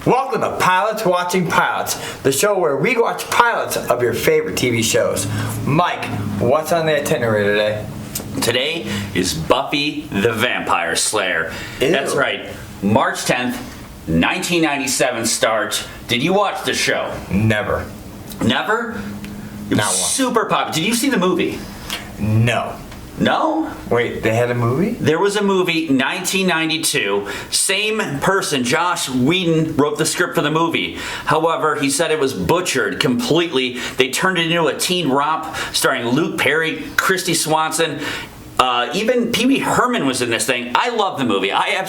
Welcome to Pilots Watching Pilots, the show where we watch pilots of your favorite TV shows. Mike, what's on the itinerary today? Today is Buffy the Vampire Slayer. Ew. That's right. March 10th, 1997 start. Did you watch the show? Never. Never? It was Not one. super popular. Did you see the movie? No. No? Wait, they had a movie? There was a movie, 1992. Same person, Joss Whedon, wrote the script for the movie. However, he said it was butchered completely. They turned it into a teen romp starring Luke Perry, Christy Swanson. Even Pee Wee Herman was in this thing. I love the movie. I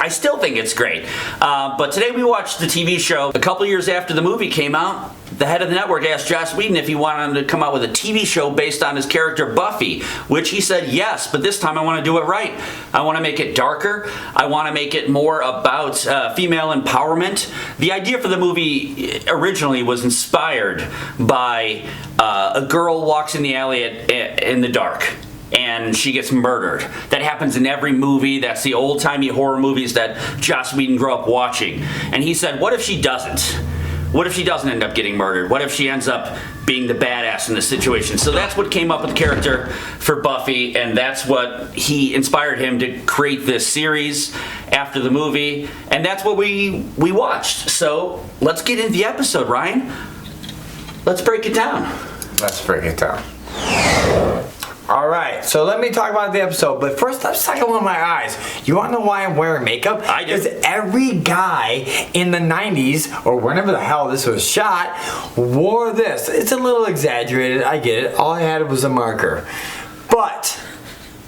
still think it's great. But today we watched the TV show. A couple years after the movie came out, the head of the network asked Joss Whedon if he wanted him to come out with a TV show based on his character Buffy, which he said yes, but this time I want to do it right. I want to make it darker. I want to make it more about female empowerment. The idea for the movie originally was inspired by a girl walks in the alley in the dark, and she gets murdered. That happens in every movie. That's the old-timey horror movies that Joss Whedon grew up watching. And he said, what if she doesn't? What if she doesn't end up getting murdered? What if she ends up being the badass in the situation? So that's what came up with the character for Buffy, and that's what he inspired him to create this series after the movie. And that's what we watched. So let's get into the episode, Ryan. Let's break it down. Let's break it down. Alright, so let me talk about the episode, but first let's talk about my eyes. You want to know why I'm wearing makeup? I do. Because every guy in the 90s, or whenever the hell this was shot, wore this. It's a little exaggerated, I get it. All I had was a marker. But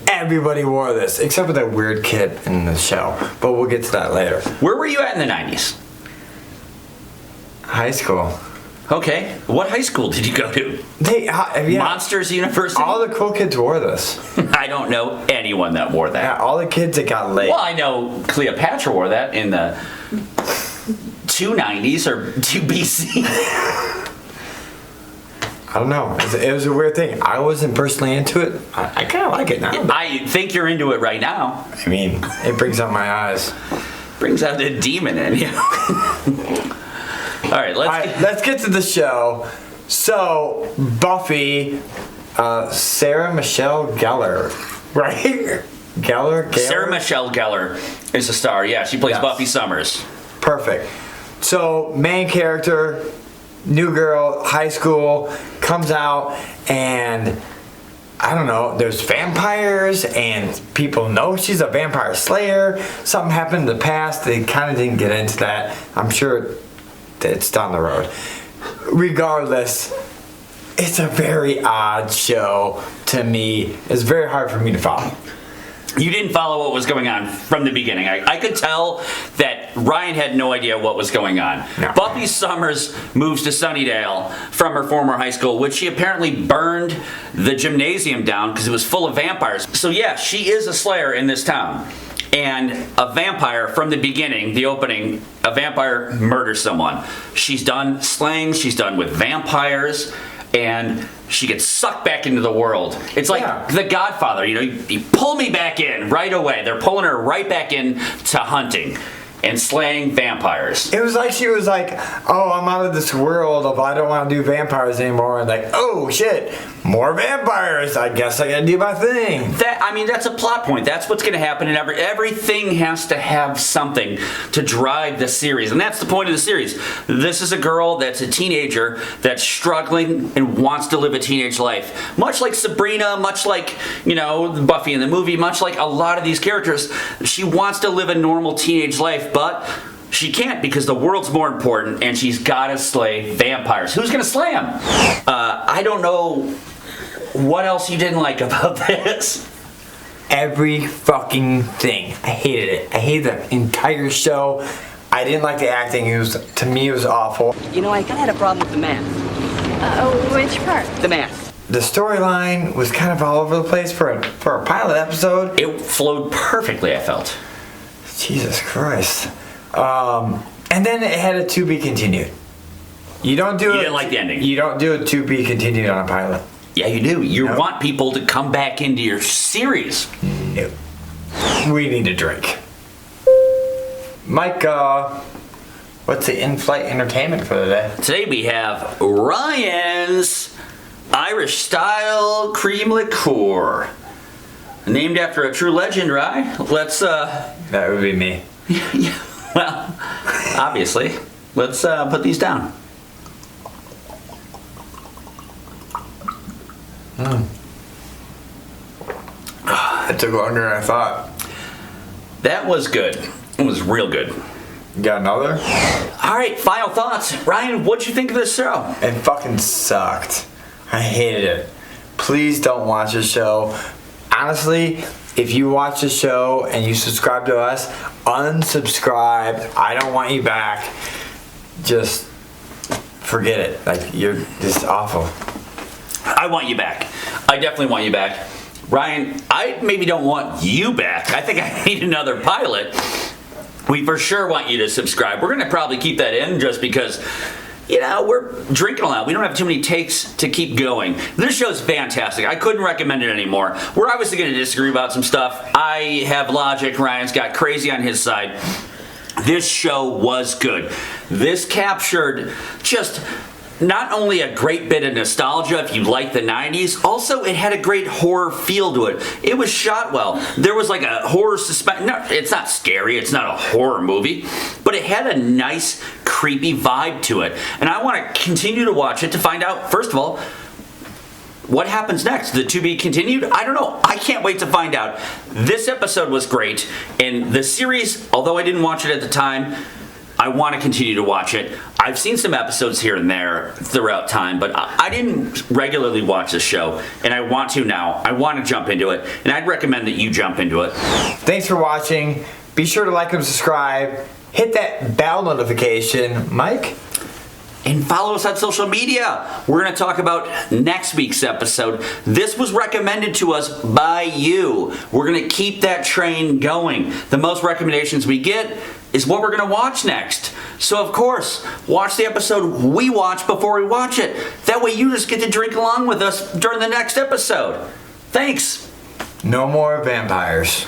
everybody wore this, except for that weird kid in the show. But we'll get to that later. Where were you at in the 90s? High school. Okay. What high school did you go to? Yeah. Monsters University? All the cool kids wore this. I don't know anyone that wore that. Yeah, all the kids that got laid. Well, I know Cleopatra wore that in the 290s or 2 BC. I don't know. It was a weird thing. I wasn't personally into it. I kind of like it now. I think you're into it right now. I mean, it brings out my eyes. Brings out the demon in you. All right, let's get to the show. So, Buffy, Sarah Michelle Gellar, right? Gellar? Sarah Michelle Gellar is a star. Yeah, she plays Buffy Summers. Perfect. So, main character, new girl, high school, comes out, and I don't know, there's vampires, and people know she's a vampire slayer. Something happened in the past. They kind of didn't get into that. I'm sure it's down the road. Regardless, it's a very odd show to me. It's very hard for me to follow. You didn't follow what was going on from the beginning. I could tell that Ryan had no idea what was going on. No. Buffy Summers moves to Sunnydale from her former high school, which she apparently burned the gymnasium down because it was full of vampires. So yeah, she is a slayer in this town. And a vampire, from the beginning, the opening, a vampire murders someone. She's done slaying, she's done with vampires, and she gets sucked back into the world. It's like The Godfather, you pull me back in right away. They're pulling her right back in to hunting and slaying vampires. It was like she was like, oh, I'm out of this world of I don't want to do vampires anymore. And like, oh shit, more vampires. I guess I gotta do my thing. That's a plot point. That's what's gonna happen in everything has to have something to drive the series. And that's the point of the series. This is a girl that's a teenager that's struggling and wants to live a teenage life. Much like Sabrina, much like, Buffy in the movie, much like a lot of these characters, she wants to live a normal teenage life, but she can't because the world's more important and she's gotta slay vampires. Who's gonna slay them? I don't know what else you didn't like about this. Every fucking thing. I hated it. I hated the entire show. I didn't like the acting. To me, it was awful. I kind of had a problem with the math. Which part? The math. The storyline was kind of all over the place for a pilot episode. It flowed perfectly, I felt. Jesus Christ. And then it had a to be continued. You didn't like the ending. You don't do a to be continued on a pilot. Yeah, you do. You want people to come back into your series. No. We need a drink. Mike, what What's the in-flight entertainment for the day? Today we have Ryan's Irish Style Cream Liqueur. Named after a true legend, right? That would be me. Yeah, well, obviously. Let's put these down. It took longer than I thought. That was good. It was real good. You got another? All right, final thoughts. Ryan, what'd you think of this show? It fucking sucked. I hated it. Please don't watch the show. Honestly, if you watch the show and you subscribe to us, unsubscribe. I don't want you back. Just forget it. Like, you're just awful. I want you back. I definitely want you back. Ryan, I maybe don't want you back. I think I need another pilot. We for sure want you to subscribe. We're going to probably keep that in just because, we're drinking a lot. We don't have too many takes to keep going. This show's fantastic. I couldn't recommend it anymore. We're obviously going to disagree about some stuff. I have logic. Ryan's got crazy on his side. This show was good. This captured just not only a great bit of nostalgia if you like the 90s, also it had a great horror feel to it. It was shot well. There was like a horror suspense. No, it's not scary. It's not a horror movie. But it had a nice, creepy vibe to it. And I want to continue to watch it to find out, first of all, what happens next? The to be continued? I don't know. I can't wait to find out. This episode was great. And the series, although I didn't watch it at the time, I want to continue to watch it. I've seen some episodes here and there throughout time, but I didn't regularly watch this show, and I want to now. I want to jump into it, and I'd recommend that you jump into it. Thanks for watching. Be sure to like and subscribe. Hit that bell notification. Mike? And follow us on social media. We're going to talk about next week's episode. This was recommended to us by you. We're going to keep that train going. The most recommendations we get is what we're going to watch next. So, of course, watch the episode we watch before we watch it. That way you just get to drink along with us during the next episode. Thanks. No more vampires.